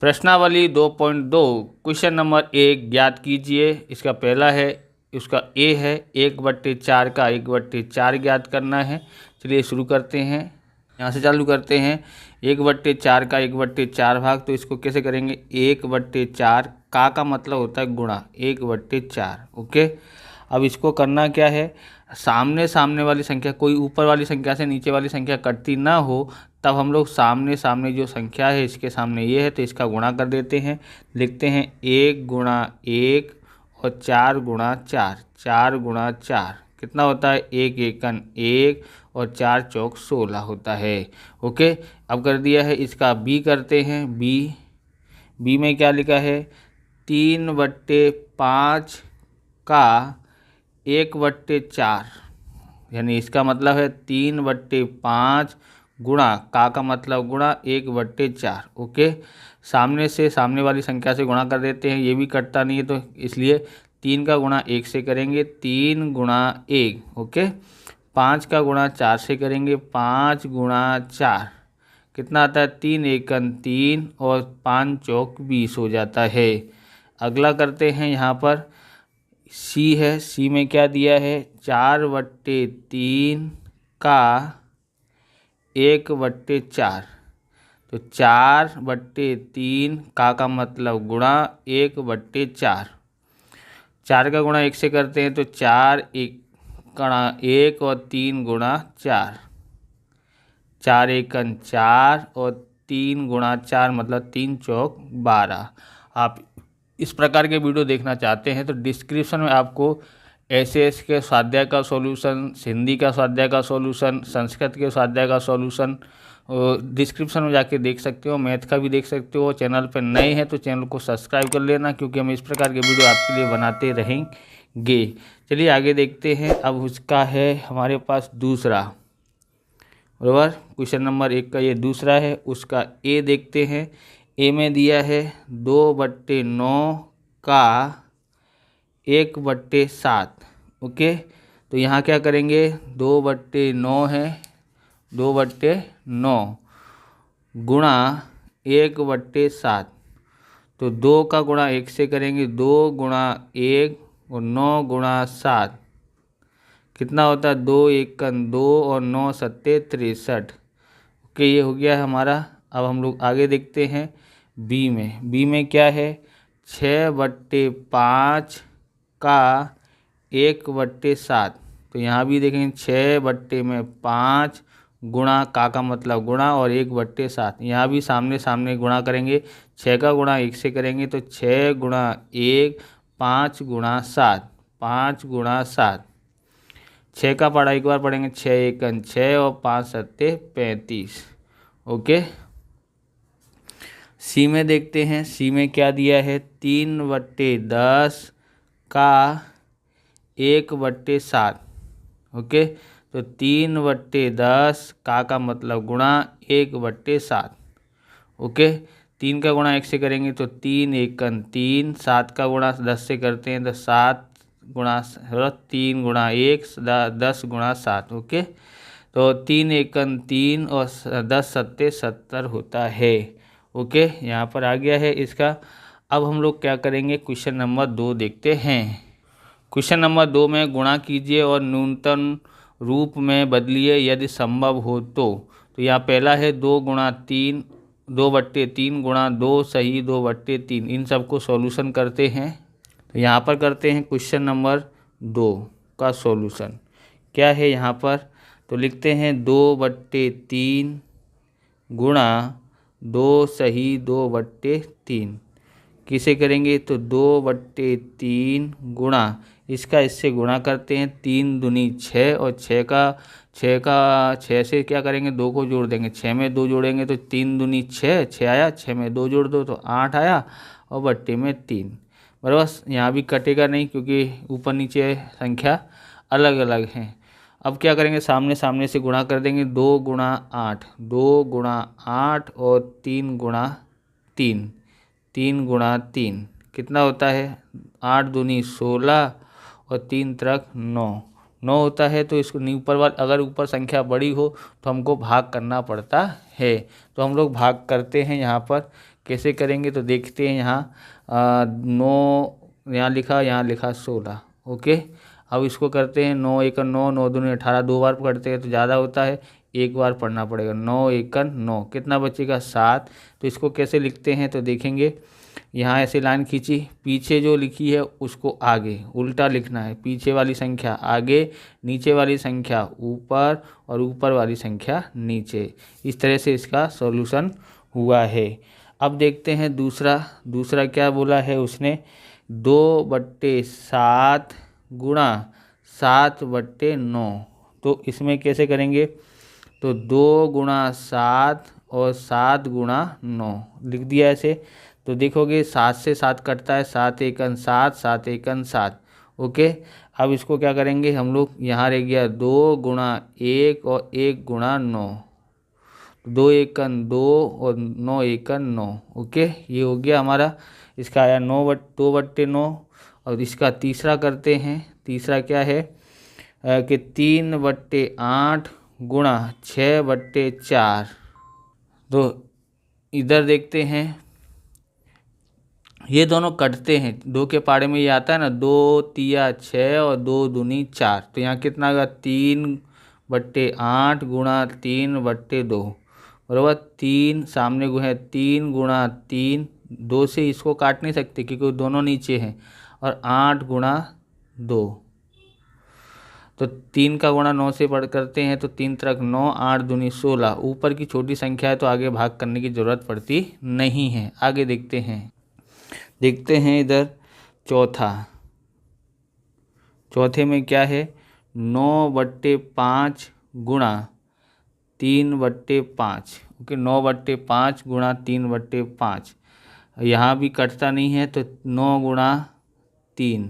प्रश्नावली 2.2 question number 1 ज्ञात कीजिए। इसका पहला है, उसका ए है 1/4 का 1/4 ज्ञात करना है। चलिए शुरू करते हैं, यहाँ से चालू करते हैं। 1/4 का 1/4 भाग, तो इसको कैसे करेंगे? 1/4 का मतलब होता है गुणा 1/4। ओके, अब इसको करना क्या है, सामने सामने वाली संख्या, कोई ऊपर वाली संख्या से नीचे वाली संख्या कटती ना हो, तब हम लोग सामने सामने जो संख्या है इसके सामने ये है तो इसका गुणा कर देते हैं। लिखते हैं 1 गुणा 1 और 4 गुणा 4, 4 गुणा 4 कितना होता है? 1 एकन 1 और 4 चौक 16 होता है। ओके, अब कर दिया है। इसका बी करते हैं। बी में क्या लिखा है? 3/5 का 1/4, यानी इसका मतलब है 3/5 गुणा का मतलब गुणा 1/4। ओके, सामने से सामने वाली संख्या से गुणा कर देते हैं, ये भी कटता नहीं है तो इसलिए 3 का गुणा 1 से करेंगे, 3 गुणा 1। ओके, 5 का गुणा 4 से करेंगे, 5 गुणा 4 कितना आता है? 3 एकन 3 और 5 चौक 20 हो जाता है। अगला करते हैं, यहाँ पर सी है। सी में क्या दिया है? 4/3 का 1/4, तो 4/3 का मतलब गुणा 1/4। 4 का गुणा 1 से करते हैं तो 4 1 गुणा 1 और 3 गुणा 4, 4 एकन 4 और 3 गुणा 4 मतलब 3 चौक 12। आप इस प्रकार के वीडियो देखना चाहते हैं तो डिस्क्रिप्शन में आपको एसएस के स्वाध्याय का सॉल्यूशन, हिंदी का स्वाध्याय का सॉल्यूशन, संस्कृत के स्वाध्याय का सॉल्यूशन डिस्क्रिप्शन में जाके देख सकते हो। मैथ का भी देख सकते हो। चैनल पर नए हैं तो चैनल को सब्सक्राइब कर लेना, क्योंकि हम इस प्रकार के वीडियो आपके लिए बनाते रहेंगे। चलिए आगे देखते हैं। अब उसका है हमारे पास दूसरा, बराबर क्वेश्चन नंबर 1 का ये दूसरा है। उसका ए देखते हैं। ए में दिया है 2/9 का 1/7। ओके, तो यहाँ क्या करेंगे? 2/9 है, 2/9 गुणा 1/7, तो 2 का गुणा 1 से करेंगे, 2 गुणा 1 और 9 गुणा 7 कितना होता है? 2 एकन 2 और 9 सत्ते 63। ओके, ये हो गया है हमारा। अब हम लोग आगे देखते हैं बी में क्या है? 6/5 का 1/7, तो यहाँ भी देखेंगे 6/5 गुणा का मतलब गुणा और 1/7, यहाँ भी सामने सामने गुणा करेंगे। 6 का गुणा 1 से करेंगे तो 6 गुणा 1 5 गुणा 7, 5 गुणा 7। 6 का पढ़ा एक बार पढ़ेंगे, 6 एकन 6 और 5 सत्ते 35। ओके, सी में देखते हैं। सी में क्या दिया है? 3/10 का 1/7। ओके, तो 3/10 का मतलब गुणा 1/7। ओके, 3 का गुणा 1 से करेंगे तो 3 एकन 3, 7 का गुणा 10 से करते हैं तो 7 गुणा 3 गुणा 1 10 गुणा 7। ओके, तो 3 एकन 3 और 10 सत्ते 70 होता है। ओके, यहाँ पर आ गया है इसका। अब हम लोग क्या करेंगे? क्वेश्चन नंबर 2 देखते हैं। क्वेश्चन नंबर 2 में गुणा कीजिए और न्यूनतम रूप में बदलिए यदि संभव हो तो। यहाँ पहला है 2 गुणा 3, 2/3 गुणा 2 सही 2/3। इन सबको सॉल्यूशन करते हैं। तो यहाँ पर करते हैं क्वेश्चन नंबर 2 का सॉल्यूशन। क्या है यहाँ पर? तो लिखते हैं 2/3 गुणा 2 सही 2/3 किसे करेंगे? तो 2/3 गुणा इसका इससे गुणा करते हैं, 3 दूनी 6 और 6 से क्या करेंगे? 2 को जोड़ देंगे, 6 में 2 जोड़ेंगे तो 3 दूनी 6, 6 आया, 6 में 2 जोड़ दो तो 8 आया और बट्टे में 3। बराबर, यहाँ भी कटेगा नहीं क्योंकि ऊपर नीचे संख्या अलग अलग हैं। अब क्या करेंगे? सामने सामने से गुणा कर देंगे, 2 गुणा 8, 2 गुणा 8 और 3 गुणा 3, 3 गुणा 3 कितना होता है? 8 दूनी 16 और 3 त्रिक 9 होता है। तो इसको ऊपर वाला, अगर ऊपर संख्या बड़ी हो तो हमको भाग करना पड़ता है, तो हम लोग भाग करते हैं। यहाँ पर कैसे करेंगे तो देखते हैं। यहाँ 9 यहाँ लिखा 16। ओके, अब इसको करते हैं 9 एकन 9, 9 दूनी 18, 2 बार पढ़ते हैं तो ज़्यादा होता है, एक बार पढ़ना पड़ेगा। 9 एकन 9, कितना बचेगा 7। तो इसको कैसे लिखते हैं तो देखेंगे। यहाँ ऐसे लाइन खींची, पीछे जो लिखी है उसको आगे उल्टा लिखना है। पीछे वाली संख्या आगे, नीचे वाली संख्या ऊपर और ऊपर वाली संख्या नीचे। इस तरह से इसका सॉल्यूशन हुआ है। अब देखते हैं दूसरा क्या बोला है उसने, 2/7 गुणा 7/9। तो इसमें कैसे करेंगे तो 2 गुणा 7 और 7 गुणा 9 लिख दिया ऐसे। तो देखोगे 7 से 7 कटता है, 7 एकन 7, 7 एकन 7। ओके, अब इसको क्या करेंगे हम लोग, यहाँ रह गया 2 गुणा 1 और 1 गुणा 9, 2 एकन 2 और 9 एकन 9। ओके, ये हो गया हमारा। इसका आया 2/9। और इसका तीसरा करते हैं। तीसरा क्या है कि 3/8 गुणा 6/4। तो इधर देखते हैं, ये दोनों कटते हैं। 2 के पाड़े में ये आता है ना, 2 तिया 6 और 2 दूनी 4। तो यहाँ कितना आएगा 3/8 गुणा 3/2 बराबर 3। सामने है 3 गुणा 3, 2 से इसको काट नहीं सकते क्योंकि दोनों नीचे हैं। और 8 गुणा 2, तो 3 का गुणा 9 से पढ़ करते हैं तो 3 त्रिक 9, 8 दूनी 16। ऊपर की छोटी संख्या है तो आगे भाग करने की ज़रूरत पड़ती नहीं है। आगे देखते हैं इधर चौथे में क्या है, 9/5 गुणा 3/5। ओके, 9/5 गुणा 3/5। यहाँ भी कटता नहीं है तो 9 गुणा 3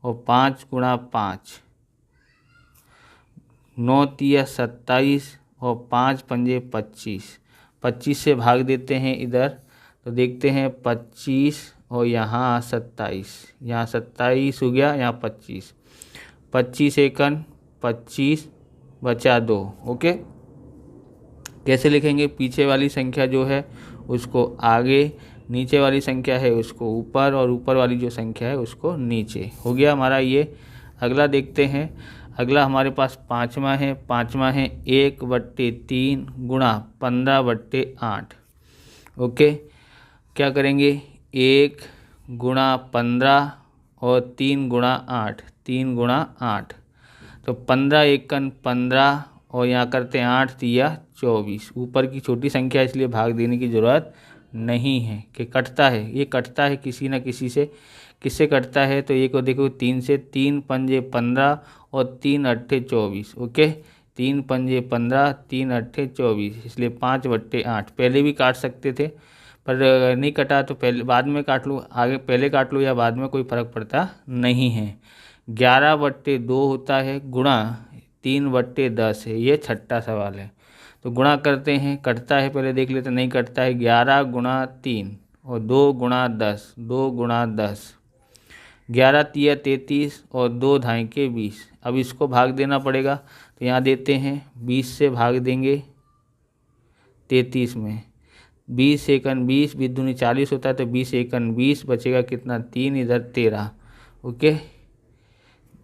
और 5 गुणा 5, 9 तिया 27 और 5 पंजे 25। 25 से भाग देते हैं इधर तो देखते हैं 25 और यहाँ 27, यहाँ 27 हो गया, यहाँ 25। 25 एकन 25 बचा 2। ओके, कैसे लिखेंगे, पीछे वाली संख्या जो है उसको आगे, नीचे वाली संख्या है उसको ऊपर और ऊपर वाली जो संख्या है उसको नीचे। हो गया हमारा ये। अगला देखते हैं। अगला हमारे पास पाँचवा है 1/3 गुणा 15/8। ओके, क्या करेंगे 1 गुणा 15 और 3 गुणा 8, 3 गुणा 8। तो 15 एकन 15 और यहाँ करते हैं 8 तिया 24। ऊपर की छोटी संख्या इसलिए भाग देने की ज़रूरत नहीं है कि कटता है, ये कटता है किसी न किसी से। किससे कटता है तो ये को देखो 3 से, 3 पंजे 15 और 3 अट्ठे 24। ओके, 3 पंजे 15, 3 अट्ठे 24, इसलिए 5/8। पहले भी काट सकते थे पर नहीं कटा तो पहले बाद में काट लो, आगे पहले काट लो या बाद में, कोई फ़र्क पड़ता नहीं है। 11/2 होता है गुणा 3/10 है। ये छठा सवाल है तो गुणा करते हैं, कटता है पहले देख लेते, नहीं कटता है। 11 गुणा 3 और 2 गुणा 10, 2 गुणा 10। 11 तिया 33 और 2 धाई के 20। अब इसको भाग देना पड़ेगा तो यहाँ देते हैं 20 से भाग देंगे 33 में। 20 एकन 20, 20 दूनी 40 होता है तो 20 एकन 20 बचेगा कितना 3, इधर 13। ओके,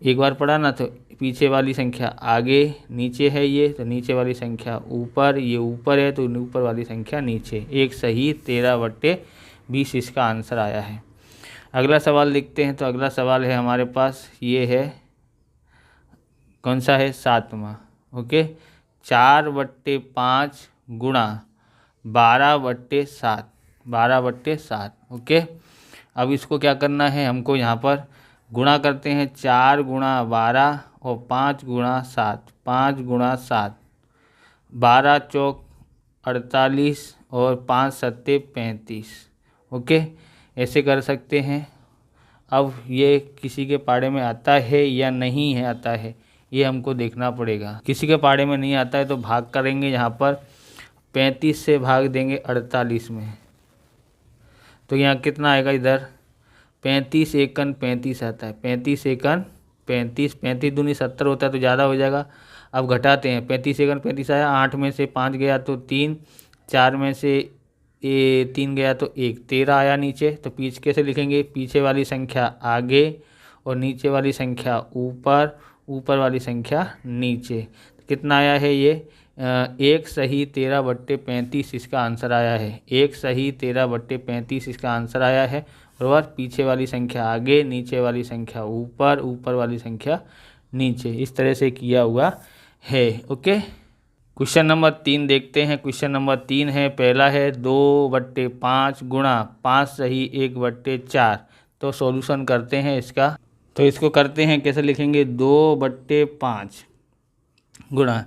एक बार पढ़ा ना तो पीछे वाली संख्या आगे, नीचे है ये तो नीचे वाली संख्या ऊपर, ये ऊपर है तो ऊपर वाली संख्या नीचे। एक सही 13/20 इसका आंसर आया है। अगला सवाल लिखते हैं। तो अगला सवाल है हमारे पास, ये है कौन सा है 7वां। ओके, 4/5 गुणा 12/7, 12/7। ओके, अब इसको क्या करना है हमको, यहाँ पर गुणा करते हैं। 4 गुणा 12 और 5 गुणा 7, 5 गुणा 7। 12 चौक 48 और 5 सत्ते 35। ओके, ऐसे कर सकते हैं। अब ये किसी के पाड़े में आता है या नहीं है आता है, ये हमको देखना पड़ेगा। किसी के पाड़े में नहीं आता है तो भाग करेंगे, यहाँ पर 35 से भाग देंगे 48 में। तो यहाँ कितना आएगा, इधर 35 एकन 35 आता है। 35 एकन 35, 35 दूनी 70 होता है तो ज़्यादा हो जाएगा। अब घटाते हैं, 35 एकन 35 आया, 8 में से 5 गया तो 3, 4 में से 3 गया तो 1, 13 आया नीचे। तो पीछे कैसे लिखेंगे, पीछे वाली संख्या आगे और नीचे वाली संख्या ऊपर, ऊपर वाली संख्या नीचे। तो कितना आया है ये 1 सही 13/35 इसका आंसर आया है। 1 सही 13/35 इसका आंसर आया है। बराबर, पीछे वाली संख्या आगे, नीचे वाली संख्या ऊपर, ऊपर वाली संख्या नीचे, इस तरह से किया हुआ है। ओके, क्वेश्चन नंबर 3 देखते हैं। क्वेश्चन नंबर 3 है, पहला है 2/5 गुणा 5 सही 1/4। तो सॉल्यूशन करते हैं इसका। तो इसको करते हैं, कैसे लिखेंगे, 2/5 गुणा,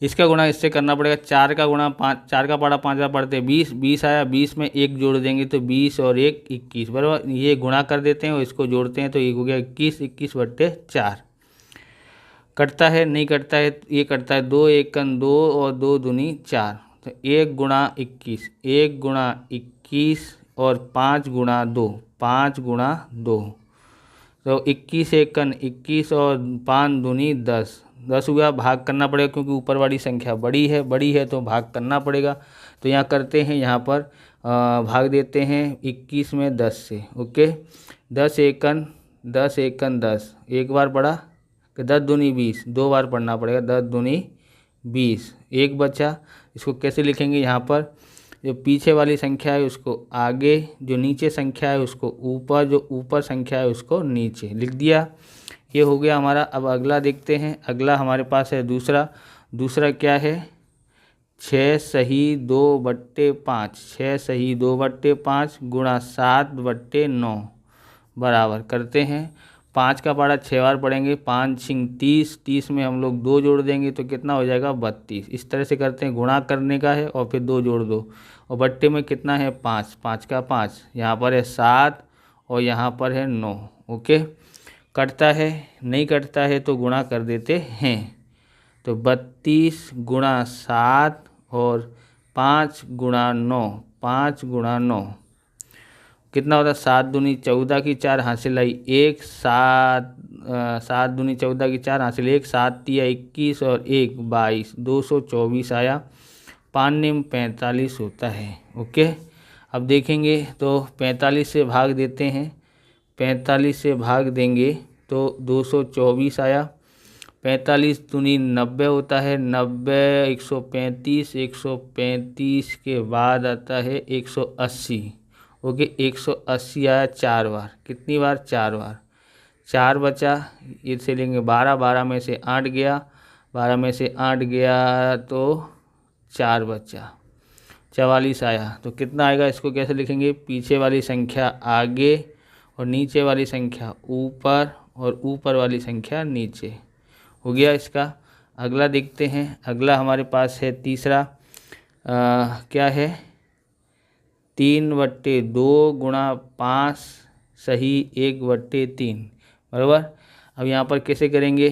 इसका गुणा इससे करना पड़ेगा। 4 का गुणा 5, 4 का पाड़ा 5 का पढ़ते 20, 20 आया, 20 में 1 जोड़ देंगे तो 20 और 1 21। बराबर, ये गुणा कर देते हैं और इसको जोड़ते हैं तो ये हो गया 21, 21/4। कटता है, नहीं कटता है, ये कटता है। 2 एकन 2 और 2 दूनी 4। तो 1 गुणा 21, 1 गुणा 21 और 5 गुणा 2, 5 गुणा 2। तो 21 एकन 21 और 5 दूनी 10, 10 हुआ। भाग करना पड़ेगा क्योंकि ऊपर वाली संख्या बड़ी है तो भाग करना पड़ेगा। तो यहाँ करते हैं, यहाँ पर भाग देते हैं 21 में 10 से। ओके, 10 एकन 10, एक बार पढ़ा कि 10 दूनी 20, 2 बार पढ़ना पड़ेगा। 10 दूनी 20, 1 बचा। इसको कैसे लिखेंगे, यहाँ पर जो पीछे वाली संख्या है उसको आगे, जो नीचे संख्या है उसको ऊपर, जो ऊपर संख्या है उसको नीचे लिख दिया। ये हो गया हमारा। अब अगला देखते हैं। अगला हमारे पास है दूसरा क्या है, 6 सही 2/5, 6 सही 2/5 गुणा 7/9 बराबर। करते हैं, 5 का पारा 6 बार पढ़ेंगे, 5 6 30, 30 में हम लोग 2 जोड़ देंगे तो कितना हो जाएगा 32। इस तरह से करते हैं, गुणा करने का है और फिर 2 जोड़ दो। और बट्टे में कितना है 5, 5 का 5, यहाँ पर है 7 और यहाँ पर है 9। ओके, कटता है, नहीं कटता है तो गुणा कर देते हैं। तो 32 गुणा 7 और 5 गुणा 9, 5 गुणा 9 कितना होता है, 7 दूनी 14 की 4 हासिल आई 1, 7 दूनी 14 की 4 हासिल 1, 7 तिया 21 और 1 22, 224 आया। 5 निम 45 होता है। ओके, अब देखेंगे तो 45 से भाग देते हैं, 45 से भाग देंगे तो 224 आया। 45 दूनी 90 होता है, 90 135, 135 के बाद आता है 180। ओके, 180 आया 4 बार। कितनी बार, 4 बार। 4 बचा, इसे लेंगे 12, 12 में से 8 गया, 12 में से 8 गया तो 4 बचा, 44 आया। तो कितना आएगा, इसको कैसे लिखेंगे, पीछे वाली संख्या आगे और नीचे वाली संख्या ऊपर और ऊपर वाली संख्या नीचे। हो गया इसका। अगला देखते हैं। अगला हमारे पास है तीसरा, क्या है, 3/2 गुणा 5 सही 1/3 बराबर। अब यहाँ पर कैसे करेंगे,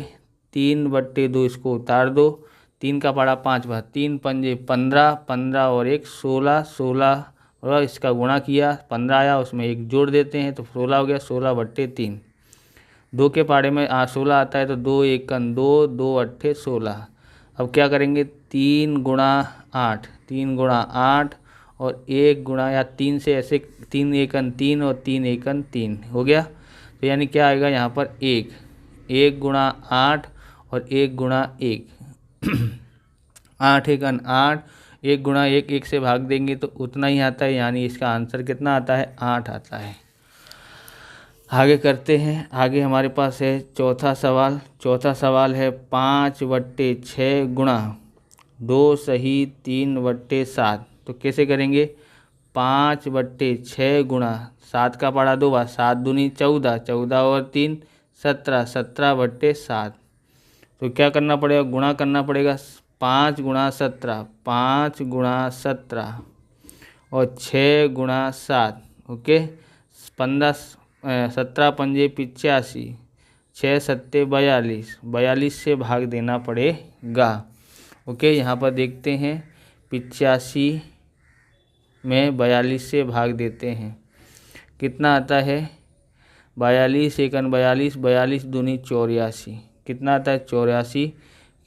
3/2 इसको उतार दो, 3 का पारा 5 बार, 3 पंजे 15, 15 और 1 16, 16 और इसका गुणा किया, 15 आया, उसमें 1 जोड़ देते हैं तो 16 हो गया, 16/3। 2 के पारे में 16 आता है तो 2 एकन 2, 2 अट्ठे 16। अब क्या करेंगे, 3 गुणा 8, 3 गुणा 8 और 1 गुणा, या 3 से ऐसे 3 एकन 3 और 3 एकन 3 हो गया। तो यानी क्या आएगा यहाँ पर 1 गुणा 8 और 1 गुणा 1 8 एकन 8, 1 गुणा 1, 1 से भाग देंगे तो उतना ही आता है, यानी इसका आंसर कितना आता है, 8 आता है। आगे करते हैं। आगे हमारे पास है चौथा सवाल। चौथा सवाल है 5/6 गुणा 2 सही 3/7। तो कैसे करेंगे, 5/6 गुणा 7 का पारा 2 बार, 7 दूनी 14, 14 और 3 17, 17/7। तो क्या करना पड़ेगा, गुणा करना पड़ेगा, 5 गुणा 17, 5 गुणा 17 और 6 गुणा 7। ओके, 15 17 पंजे 85, 6 सत्ते 42, 42 से भाग देना पड़ेगा। ओके, यहाँ पर देखते हैं 85 में 42 से भाग देते हैं, कितना आता है, 42 एकन 42, 42 दूनी 84, कितना आता है 84।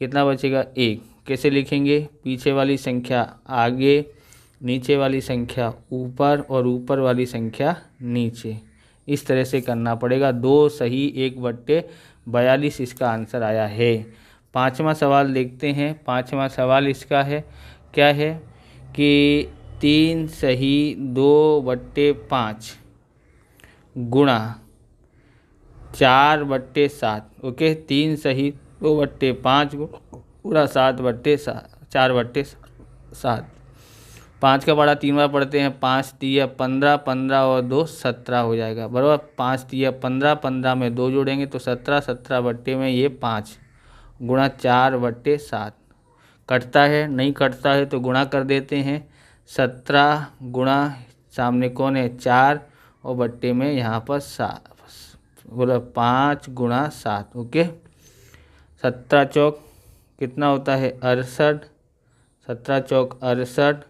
कितना बचेगा 1। कैसे लिखेंगे, पीछे वाली संख्या आगे नीचे वाली संख्या ऊपर और ऊपर वाली संख्या नीचे, इस तरह से करना पड़ेगा। 2 सही 1/42 इसका आंसर आया है। 5वां सवाल देखते हैं। 5वां सवाल इसका है, क्या है कि 3 सही 2/5 गुणा 4/7। ओके, 3 सही 2/5 गुणा 4/7। 5 का पढ़ा 3 बार पढ़ते हैं। 5 तिया 15, 15 और 2 17 हो जाएगा, बराबर। 5 तिया 15, 15 में 2 जोड़ेंगे तो 17, 17 बट्टे में ये 5 गुणा 4/7। कटता है, नहीं कटता है तो गुणा कर देते हैं। 17 गुणा सामने कौन है 4 और बट्टे में यहाँ पर 7, बोला 5 गुणा 7। ओके, 17 चौक कितना होता है 68, 17 चौक 68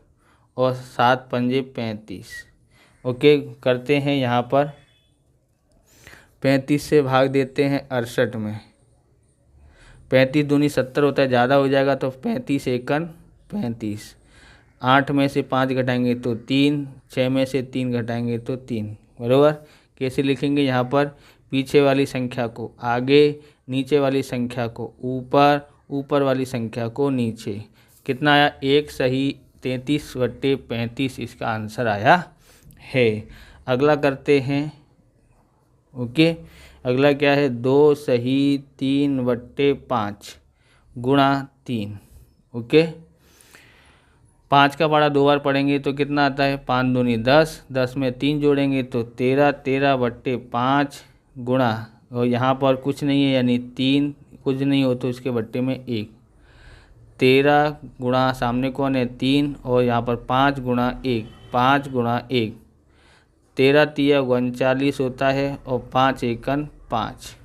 और 7 पंजे 35। ओके, करते हैं यहाँ पर 35 से भाग देते हैं 68 में। 35 दूनी 70 होता है, ज़्यादा हो जाएगा तो 35 एकन 35। 8 में से 5 घटाएंगे तो 3, 6 में से 3 घटाएंगे तो 3, बराबर। कैसे लिखेंगे यहाँ पर, पीछे वाली संख्या को आगे, नीचे वाली संख्या को ऊपर, ऊपर वाली संख्या को नीचे। कितना आया 1 सही 33/35 इसका आंसर आया है। अगला करते हैं। ओके, अगला क्या है 2 सही 3/5 गुणा 3। ओके, 5 का पढ़ा 2 बार पढ़ेंगे तो कितना आता है 5 दूनी 10, 10 में 3 जोड़ेंगे तो 13, 13/5 गुणा, और यहाँ पर कुछ नहीं है यानी 3 कुछ नहीं हो तो इसके बट्टे में 1। 13 गुणा सामने कौन है 3 और यहाँ पर 5 गुणा 1, 5 गुणा 1, 13 तिया 39 होता है और 5 एकन 5।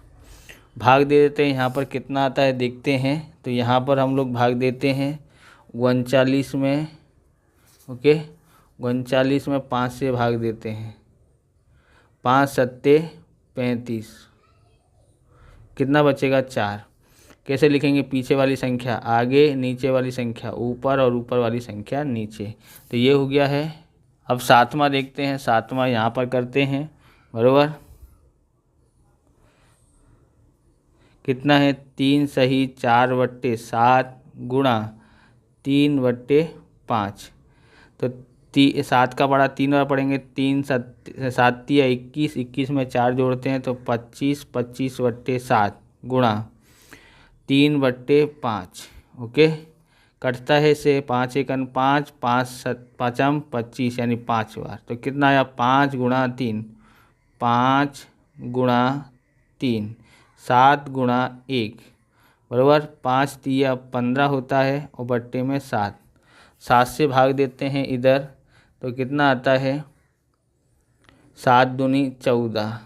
भाग दे देते हैं, यहाँ पर कितना आता है देखते हैं। तो यहाँ पर हम लोग भाग देते हैं 39 में। ओके, 39 में 5 से भाग देते हैं, 5 सत्ते 35, कितना बचेगा 4। कैसे लिखेंगे, पीछे वाली संख्या आगे, नीचे वाली संख्या ऊपर और ऊपर वाली संख्या नीचे। तो ये हो गया है। अब 7वां देखते हैं। 7वां यहाँ पर करते हैं, बराबर। कितना है 3 सही 4/7 गुणा 3/5। तो 7 का पढ़ा 3 बार पढ़ेंगे, 3 7 तिया 21, 21 में 4 जोड़ते हैं तो 25, 25/7 गुणा 3/5। ओके, कटता है से 5 एकन 5, 5 25 यानी 5 बार। तो कितना आया 5 गुणा 3, 5 गुणा 3, 7 गुणा 1, बराबर। 5 तिया 15 होता है और बट्टे में 7, 7 से भाग देते हैं इधर तो कितना आता है 7 दूनी 14,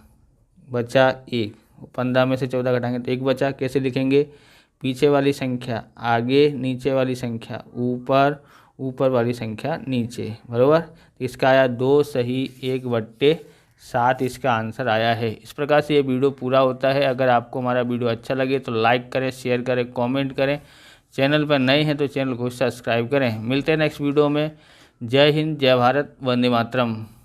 बचा 1, 15 में से 14 घटाएंगे तो 1 बचा। कैसे लिखेंगे, पीछे वाली संख्या आगे, नीचे वाली संख्या ऊपर, ऊपर वाली संख्या नीचे, बराबर। तो इसका आया 2 सही 1/7 इसका आंसर आया है। इस प्रकार से ये वीडियो पूरा होता है। अगर आपको हमारा वीडियो अच्छा लगे तो लाइक करें, शेयर करें, कमेंट करें। चैनल पर नए हैं तो चैनल को सब्सक्राइब करें। मिलते हैं नेक्स्ट वीडियो में। जय हिंद, जय भारत, वंदे मातरम।